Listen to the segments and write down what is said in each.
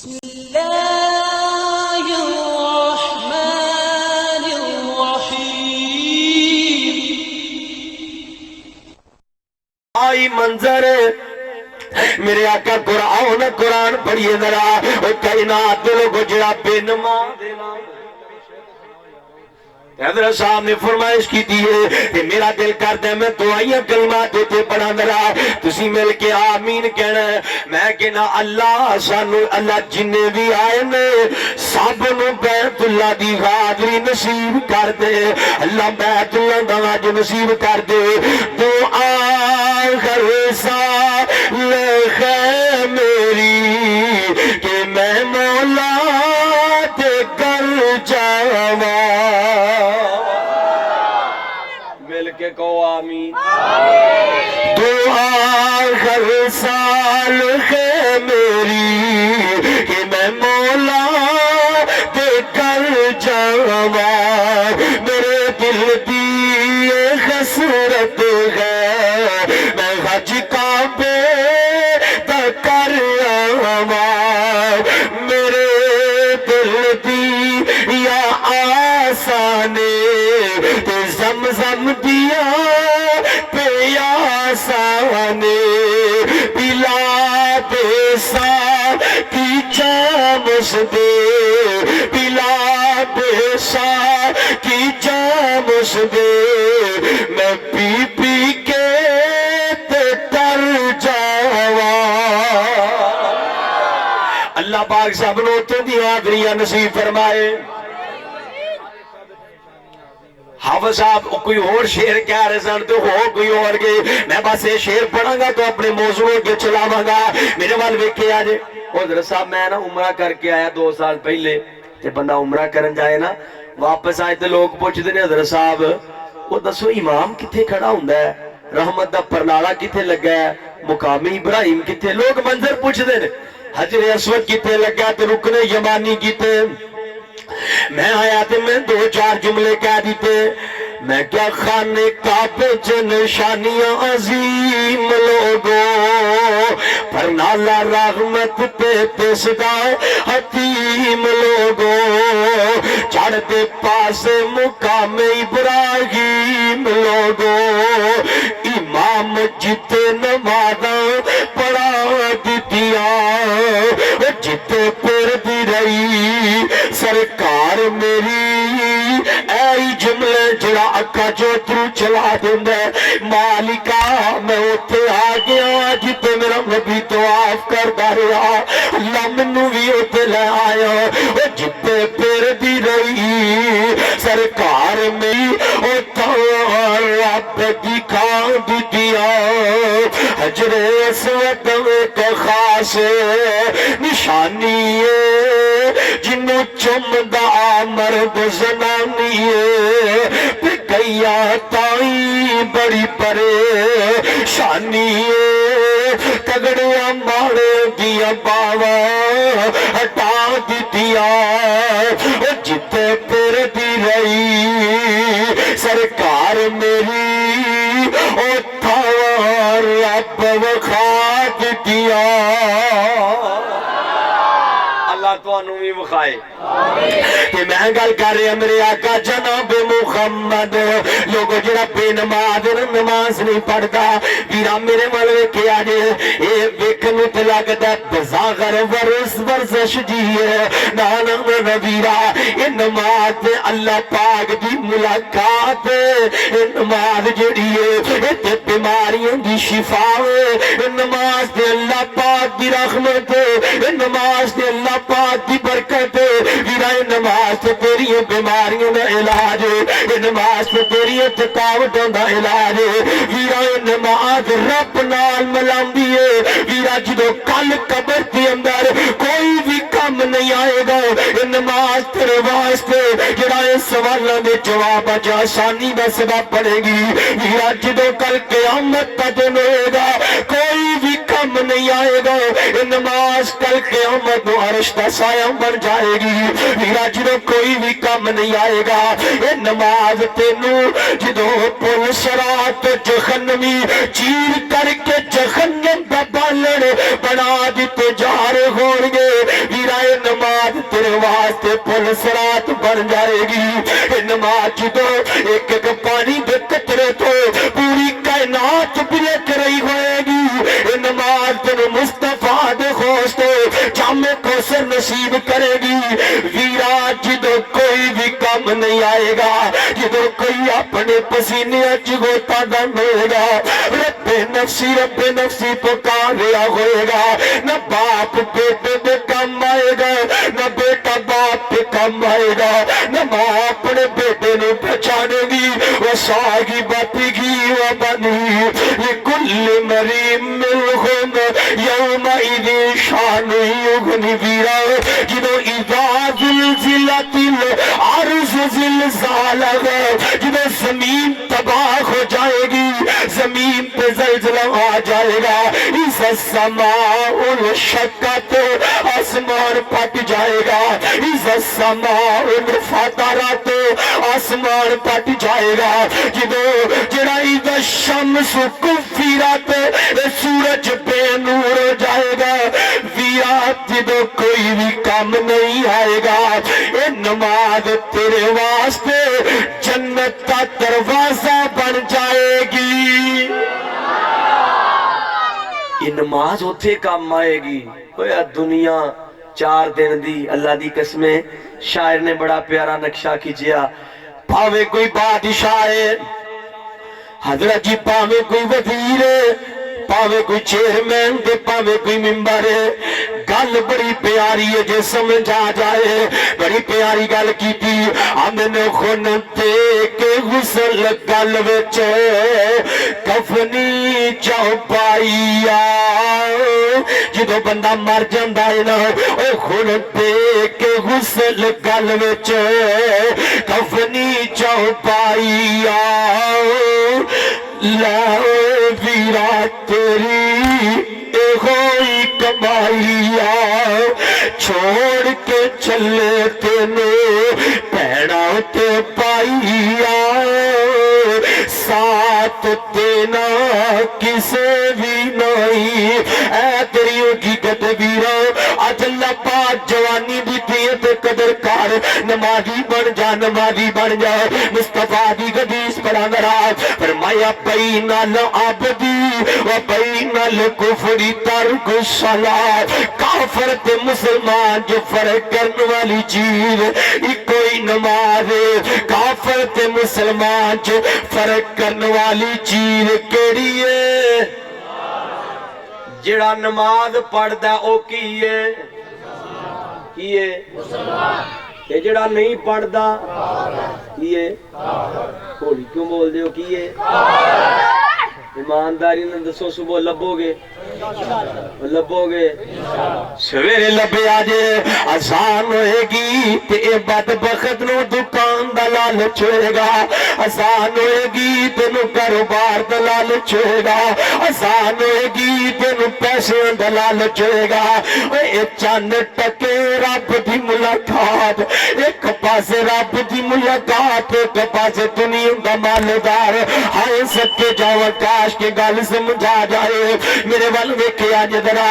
بسم الله الرحمن الرحيم. آئی منظر میرے آقا قرآن پڑھیے ذرا کائنات دے لوگو جڑا بے نماز حضرت صاحب نے فرمائش کی دیئے کہ میرا دل کرتا ہے میں دعائیاں کلمات دیتے پڑھا ذرا تسی مل کے آمین کہنا ہے میں کہنا اللہ سانو اللہ جننے بھی آئے نے سب نو بیت اللہ دی غادری نصیب کر دے اللہ بیت اللہ دا واج نصیب کر دے دعا کر سالخ میری کہ میں مولا تے کر جاواں مل کے کہو آمین دعا کر سالخ میری کہ میں مولا تے کر جاواں میرے دل دی خسرت ہے میں حج کعبے تک کر آواں میرے دل دی یا آسانے تے زمزم دیا پیاسانے پلا دے سا کی جامس دے پلا دے سا کی جامس دے میں پی پی کے تے تر جاواں اللہ پاک سب نو تے دی حاضریاں نصیب فرمائے حافظ صاحب کوئی اور شعر کہہ رہے سن تو ہو کوئی اور گئے میں بس یہ شعر پڑھاں گا تو اپنے موضوع کے چلاواں گا میرے وال ویکھے آج حضرت صاحب میں نا عمرہ کر کے آیا 2 سال پہلے تے بندہ عمرہ کرن جائے نا واپس آئے تے لوگ پوچھتے نے حضرت صاحب وہ دسو امام کتھے کھڑا ہوندا ہے رحمت دا پرنالا کتھے لگا ہے مقامی ابراہیم کتھے لوگ منظر پوچھتے نے حجر اسود کتھے لگا تے رکن یمانی کتھے میں آیا تے میں 2-4 جملے کہہ دیتے میں کیا خانے کعبے چ نشانیاں عظیم لوگوں پرنالا رحمت پہ تسدا حتیم لوگوں چڑھتے پاسے مقام ابراہیم لوگوں امام جتے نمازاں پڑھا دتیاں جتے پھر دی رہی سرکار میری اے جملے جڑا اکھا جو ترو چلا دیندے مالکا میں اتے آ گیا جتے میرا نبی تو آف کر داریا اللہ منو بھی اتے لے آیا جتے پھر دی رہی سرکار میری اتا رب دکھا دیا حجر اسود ایک خاص نشانی ہے جنوں چمدا مرد زنانی ہے گیا تائی بڑی پریشانی تگڑیاں ماڑے دیا باوا ہٹا دیا جتے پھر دی رہی سرکار میری او تھوار رب وکھا دیا اللہ تو انہوں بھی وکھائے کہ میں گل کر رہا میرے آقا جناب محمد لوگوں جڑا بے نماز نماز نہیں پڑھتا ویرا میرے ملوے کے آجے اے ویکھنو تے لگتا ہے بزاغر ورزش جی ہے نانا ویرا اے نماز تے اللہ پاک دی ملاقات اے نماز جڑی ہے اے تے بیماریاں دی شفا اے نماز تے اللہ پاک دی رحمت اے نماز تے اللہ پاک دی برکت ویرا نماز تے تیری بیماریوں دا علاج اے نماز تے تیری تھکاوٹاں دا علاج ویرا نماز رب نال ملاندی ہے ویرا جدو کل قبر دے اندر کوئی بھی کم نہیں آئے گا اے نماز تیرے واسطے جڑا اے سوالاں دے جواب اج آسانی دا سبب بنے گی ویرا جدو کل قیامت دا دن ہوئے گا کوئی بھی کم نہیں آئے گا اے نماز کل قیامت نو عرش دا سایہ بن جائے گی ویرا جدو کوئی بھی کم نہیں آئے گا اے نماز تینو جدو پل صراط جہنمی چیر کر کے جہنم دا بالن بنا دیتے جا رہے ہوں گے ویرا یہ نماز تیرے واسطے پل صراط بن جائے گی. یہ نماز جدو ایک ایک پانی دے قطرے تو پوری کائنات بریک رہی ہوئے گی. یہ نماز تیرے مصطفیٰ دے خوش تو جامع کوثر نصیب کرے گی. ویرا جدو کوئی بھی کام نہیں آئے گا, جدو کوئی اپنے پسینے چگوتا دے گا, رب نفسی پکار رہا ہوئے گا. نہ باپ بیٹے پہ کام آئے گا, نہ بیٹا باپ پہ کام آئے گا, نہ ماں اپنے بیٹے نے پہچانے گی. وہ ساگی باپی کی وہ بنی لکل مریم ملہم یوم ایدی شان یغنی ویرا جدو اذا زلزلت الارض زلزالها جدو زمین تباہ ہو جائے گی, زمین پہ زلزلہ آ جائے گا. اس السماء انشقت آسمان پھٹ جائے گا. اس السماء انفطرت آسمان پھٹ جائے گا. جدو جڑا اذا الشمس کفرت سورج بے نور ہو جائے گا. ویرات جدو کوئی بھی کام نہیں آئے گا. اے نماز تیرے واسطے جنت کا دروازہ بن جائے گی. یہ نماز اتھے کام آئے گی. اوہ دنیا 4 دن دی اللہ دی قسمیں. شاعر نے بڑا پیارا نقشہ کیجیا. پاوے کوئی بادشاہ ہے حضرت جی, پاوے کوئی وزیر ہے, پاوے کوئی چیئرمین دے, پاوے کوئی ممبر ہے. گل بڑی پیاری ہے جے سمجھ آ جائے. بڑی پیاری گل کی تھی. امن خون تے کے غسل گل وچ کفنی چاو پائیا. جدو بندہ مر جاندا ہے نا او خون تے کے غسل گل وچ کفنی چاو پائیا. لا ویرا تیری اے ہوئی کمائیا, چھوڑ کے چلے تینے پیڑا تے پائیا. ساتھ تینا کسے بھی نہیں اے تیری حقیقت ویرا. آج اللہ پاک جوانی دی دیت قدر کار. نمازی بن جا, نمازی بن جا. مصطفیٰ دی حدیث پڑھا گرا فرمایا بین العبدی و بین الکفر ترک الصلاۃ. کافر تے مسلمان جو فرق کرنے والی چیز ایک کوئی نماز ہے. کافر تے مسلمان جو فرق کرنے والی چیز کیڑی ہے؟ جڑا نماز پڑھدا او کی ہے؟ کی ہے؟ تے جڑا نہیں پڑھدا کی ہے؟ ہولی کیوں بول دے ہو کی ہے؟ ایمانداری نے دسو صبح لبو گے لبو گے سویرے لبے آجے آسان ہوئے گی تے اے بدبخت نو دکان دا لالچ ہوئے گا. آسان ہوئے گی تے نو کاروبار دا لالچ ہوئے گا. آسان ہوئے گی تے نو پیسے دا لالچ ہوئے گا. اے چند ٹکے رب دی ملاقات, ایک پاسے رب دی ملاقات, ایک پاسے دنیا دا مالدار. ہائے سکے جاوہ کاش کے گل سمجھا جائے. میرے والوے کے آج ذرا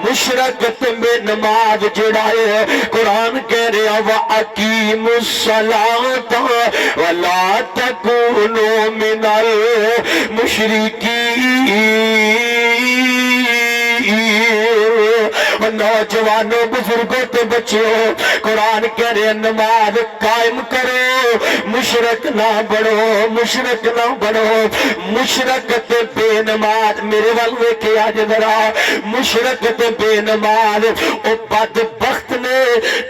مشرقت میں نماز جڑا ہے قرآن کہہ رہے وَأَقِيمُوا الصَّلَاةَ وَلَا تَكُونُوا مِنَ الْمُشْرِكِينَ. نوجوانوں بزرگوں تے بچیوں قرآن کہہ رہے نماز قائم کرو, مشرک نہ بڑھو, مشرک نہ بڑھو. مشرک تے بے نماز میرے والوے کے آج ذرا مشرک تے بے نماز او بدبخت نے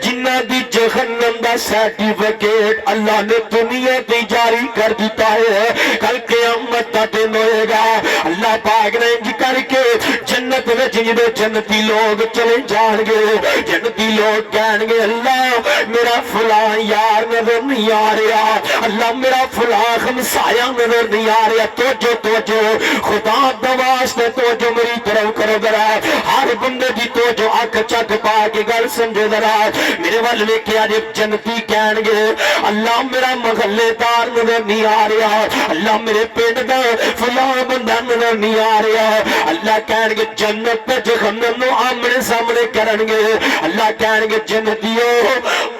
جنہ دی جہنم دا سرٹیفکیٹ اللہ نے دنیا دی جاری کر دیتا ہے. کل قیامت دا دن ہوئے گا. اللہ پاک نے انج کر کے جنت میں جنہیں جنتی لوگ چلے جان گے. جنتی لوگ کہیں گے اللہ میرا فلاں یار نظر نہیں آ رہا, اللہ میرا فلاں ہمسایہ نظر نہیں آ رہا. توجہ خدا دواستے توجہ میری طرف کرو ذرا. ہر بندے دی توجہ آنکھ چک پا کے گل سمجھے ذرا. میرے والوے کے تے اج جنتی کہن گے اللہ میرا محلے دار نظر نہیں آ رہا، اللہ میرے پنڈ دا فلاں بندہ نظر نہیں آ رہا، اللہ کہن گے جنت تے جہنم نو آمنے سامنے کرن گے، اللہ کہن گے جنتیو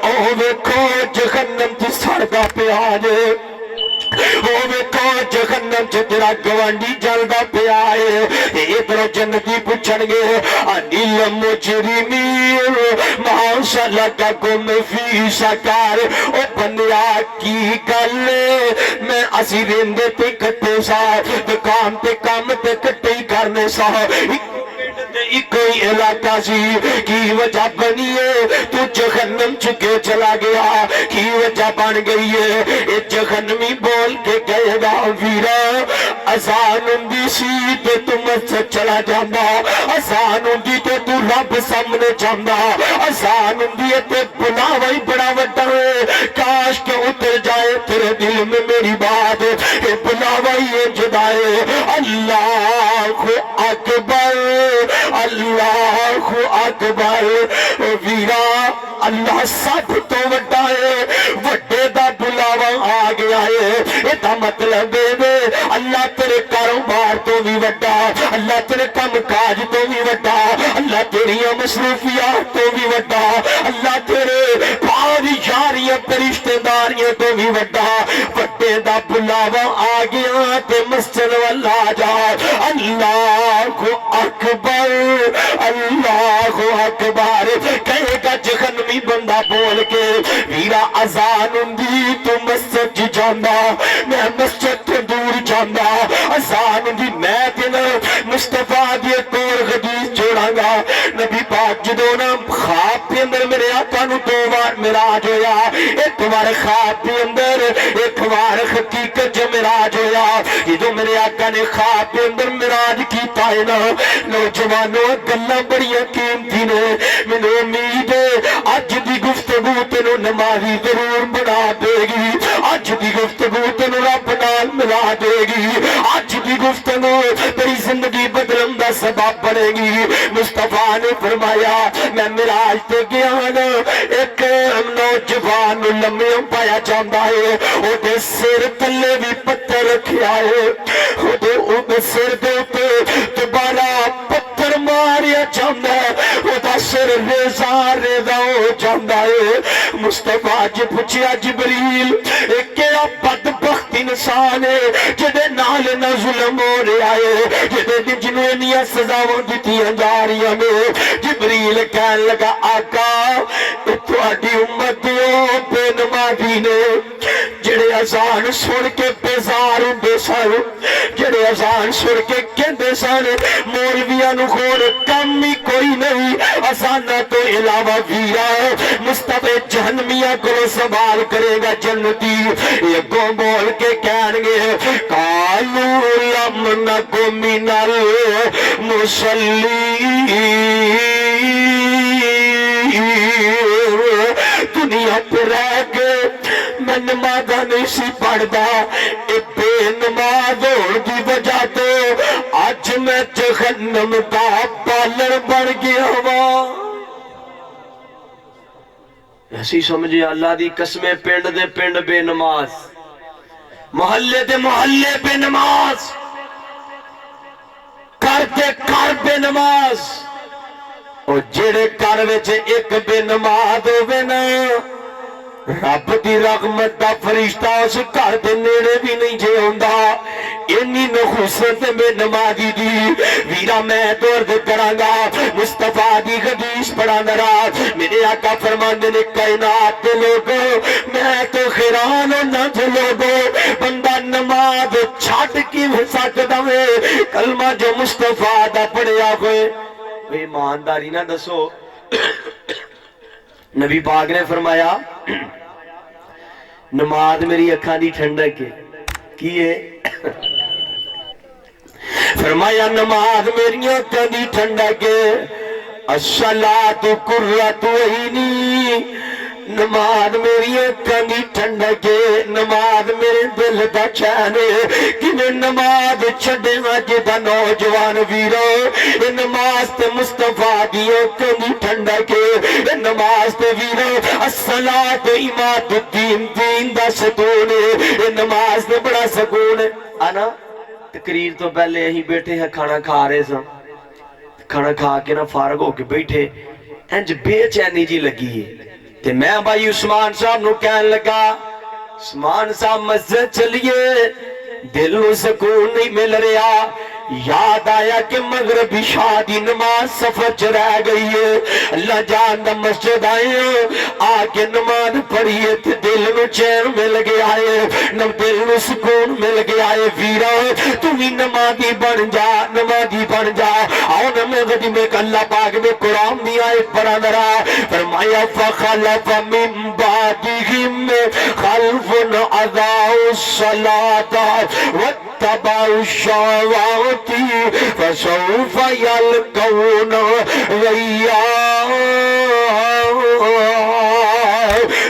او ویکھو جہنم تے سڑدا پیا جے، او ویکھو جہنم چ تیرا گوانڈی جلدا پیا ہے، ادھر جنتی پوچھن گے انیل مجرمین ما سلککم فی سقر، او بندیا کی گل میں اسی رہندے تے کٹے سا، دکان تے کام تے کٹے ہی کرنے سا، کوئی علاقہ سی، کی وجہ بنی ہے تو جہنم چکے چلا گیا، کی وجہ بن گئی ہے اے جہنمی بول کے کہے گا ویرا اذان ہوندی سی تے تو مسجد چلا جاندا، اذان ہوندی تے تو رب سامنے جاندا، اذان ہوندی تے بلاوا ہی بڑا وڈا ہے، کاش کہ اتر جائے تیرے دل میں میری بات، اے بلاوا ہی جدائے اللہ اکبر اللہ اکبر، ویرا اللہ سب تو وڈا ہے، وڈے دا بلاوا آ گیا ہے، یہ مطلب ہے اللہ تیرے کاروبار تو بھی وڈا، اللہ تیرے کام کاج تو بھی وڈا، اللہ تیری مصروفیات تو بھی وڈا، اللہ تیرے بھائی یاریاں رشتے داریاں تو بھی وڈا، وڈے دا بلاوا آ گیا تے مسجد والا جا، اللہ اکبر اللہ اکبر کہے گا جہنمی بندہ بول کے ویرا اذان ہوندی تو مسجد جاندا، میں مسجد تو دور جاندا، اذان ہوندی میں تینا مصطفیٰ دی ایک اور حدیث جوڑاں گا، نبی پاک جدوں نا خواب کے اندر میرے آقا نو 2 بار معراج ہویا، ایک بار خواب کے اندر ایک بار حقیقت جو معراج ہویا، جدوں میرے آقا نے خواب کے اندر معراج کیتا ہے نا نوجوانوں گلاں بڑیاں قیمتی نے، مینوں امید ہے اج دی گفتگو تینوں نمازی ضرور بنا دے گی، اج دی گفتگو تینوں رب نال ملا دے گی، اج دی گفتگو تیری زندگی بدلن دا سبب بنے گی۔ مصطفیٰ نے فرمایا میں معراج تے گیا نا، ایک نوجوان لمیوں پایا جاندا ہے، او دے سر تلے بھی پتھر رکھیا ہے، او دے سر دے اوتے دوبارہ پتھر ماریا جاندا ہے، او دا سر ریزا ریزا ہو جاندا ہے۔ مصطفیٰ جی پوچھیا جبریل ایک کیڑا بدبخت انسان ہے جدے نال نہ ظلم ہو رہا ہے، جدے جنوں انیاں سزاواں دتیاں جا رہی ہیں؟ جبریل کہن لگا آقا تہاڈی امت دیو بے نمازی نے جڑے اذان سن کے بیزار ہوندے سن، جڑے اذان سن کے کہندے سن مولویاں نو ہور کم ہی کوئی نہیں، اذاناں تو علاوہ ویرا مصطفی جہنمیاں کو سوال کرے گا جنتی، یہ گو بول کے کہن گے قالوا لم نک من المصلین، دنیا پہ رہ کے میں نمازہ نہیں سی پڑھدا، اے بے نماز ہونے کی وجہ تو آج میں جہنم کا پالر بن گیا ہوا۔ ایسی سمجھے اللہ دی قسمیں پنڈ دے پنڈ بے نماز، محلے دے محلے بے نماز، کر دے کر بے نماز، اور جڑے کر وچ ایک بے نماز ہووے نا رب دی رحمت دا فرشتہ اس گھر دے نیڑے بھی نہیں جے ہوندا، انی نخوست بے نمازی دی۔ ویرا میں درد کراں گا مصطفیٰ دی حدیث پڑھاندا رہا، میرے آقا فرماندے نے کائنات دے لوگو میں تو حیران ہونا تے لوگو بندہ نماز چھڈ کیویں سکدا ہے کلمہ جو مصطفیٰ دا پڑھیا ہوئے۔ ایمانداری نہ دسو، نبی پاک نے فرمایا نماز میری اکھاں دی ٹھنڈک ہے، کی ہے؟ فرمایا نماز میری اکھاں دی ٹھنڈک ہے، الصلاۃ قرۃ عینی، نماز میری اکھاں دی ٹھنڈک ہے، نماز میرے دل دا چین ہے کہ میں نماز چھڈے ہاں جدا نوجوان ویرو اے نماز تے مصطفیٰ دی اکھاں دی ٹھنڈک ہے، اے نماز تے ویرو الصلاۃ عماد الدین دین دا ستون ہے، اے نماز تے بڑا سکون ہے۔ آنا تقریر تو پہلے ہی بیٹھے ہیں کھانا کھا رہے سن، کھانا کھا کے نا فارغ ہو کے بیٹھے انج بے چینی جی لگی ہے تے میں بھائی عثمان صاحب نو کہن لگا عثمان صاحب مسجد چلیے، دل نو سکون نہیں مل رہا، یاد آیا کہ مغربی شادی نماز سفر چ رہ گئی ہے، اللہ جان دا مسجد آئے آ کے نماز پڑھیے تے دل نو چین مل گیا ہے، دل نو سکون مل گیا ہے۔ ویرا تو بھی نمازی بن جا، نمازی بن جا۔ آؤ نمازی میں اللہ پاک میں قرآن دی آیت پڑھا درا، فرمایا فخلف من بعدهم خلف اضاعوا الصلاة واتبعوا الشهوات فسوف يلقون غيا۔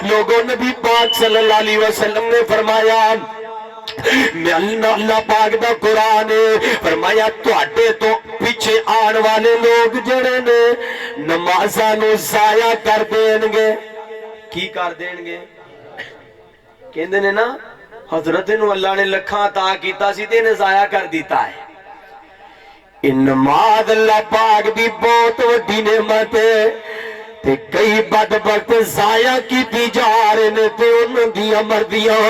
لوگوں نبی پاک صلی اللہ علیہ وسلم نے فرمایا میں اللہ پاک دا قرآن ہے، فرمایا تواڈے تو پیچھے آن والے لوگ جڑے نے نمازاں نو ضائع کر دین گے۔ کی کر دین گے؟ کہندے نے نا حضرت نو اللہ نے لکھاں عطا کیتا سی تے نے ضائع کر دیتا ہے۔ ان نماز اللہ پاک دی بہت وڈی نعمت ہے تے کئی بدبخت ضائع کیتی جا رہے نے تے انہاں دیاں مرضیاں،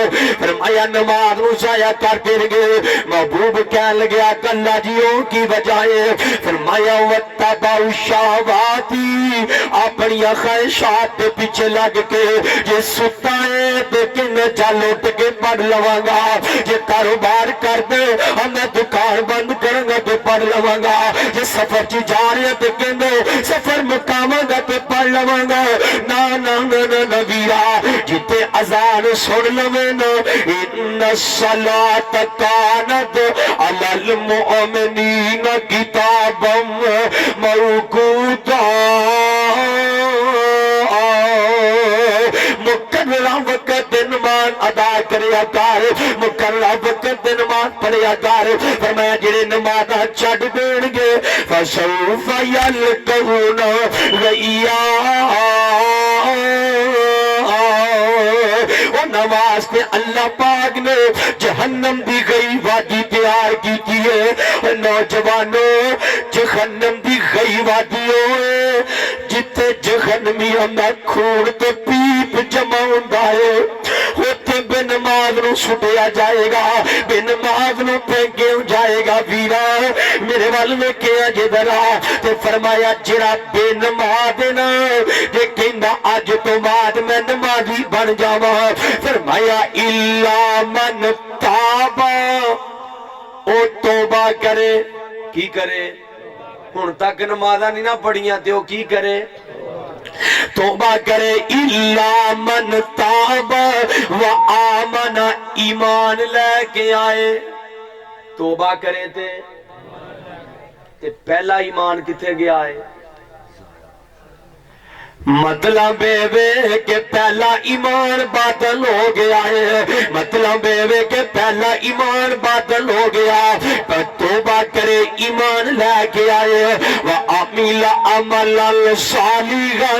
فرمایا نماز نو ضائع کر دیں گے۔ محبوب کہن لگیا کلا جیوں کی وجہ ہے، فرمایا واتبعوا الشہوات، اپنی خواہشات دے پیچھے لگ کے جے ستا ہے تے کن چل اٹھ کے پڑھ لواں گا، جے کاروبار کر دے میں دکان بند کروں گا تے پڑھ لواں گا، جے سفر چ جا رہے تے کہندے سفر مکاواں گا تے پڑھ لواں گا، نا نا نا نا ویرا جتے اذان سن لوے نا ان الصلاۃ کانت علی المؤمنین کتابا موقوتا، مقررہ وقت نماز ادا کریا کر، مقررہ وقت نماز پڑھیا کر، فرمایا جڑے نماز چھڈ دین گے فسوف یلقون غیا۔ نماز پہ اللہ پاک نے جہنم دی گئی وادی تیار کی ہے، نوجوانوں جہنم دی گئی وادی ہوئے جتے جہنمیاں دا خون تے پیپ جمع ہوندا ہے، ہوتے بے نماز نو سٹیا جائے گا، بے نماز نو پھینکے جائے گا۔ ویرا میرے وال میں کیا جدرا تے فرمایا جڑا بے نماز نا جے کہندا اج تو بعد میں نمازی بن جاواں، فرمایا الا من تابا، او توبہ کرے۔ کی کرے؟ ہن تک نمازاں نہیں نہ پڑھیاں تے او کی کرے؟ توبہ کرے۔ الا من تابا و آمن، ایمان لے کے آئے، توبہ کرے تے پہلا ایمان کتے گیا ہے؟ مطلب بے کہ پہلا ایمان باطل ہو گیا ہے، مطلب بے کہ پہلا ایمان باطل ہو گیا، پر توبہ کرے ایمان لے کے آئے، وَعَمِلَ عَمَلًا صَالِحًا،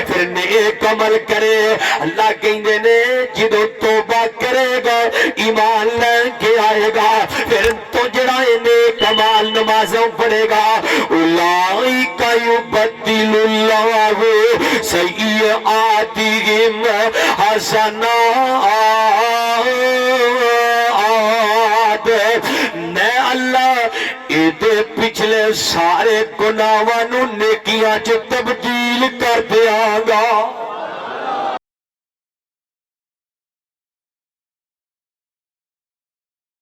پھر نیک عمل کرے۔ اللہ کہندے نے جدو توبہ کرے گا ایمان لے کے آئے گا پھر تو جڑا نیک عمل نمازوں پڑھے گا، اولئک یبدل اللہ سیئاتہم حسنات، میں اللہ ایدے پچھلے سارے گناہاں نو نیکیاں چ تبدیل کر دیاں گا۔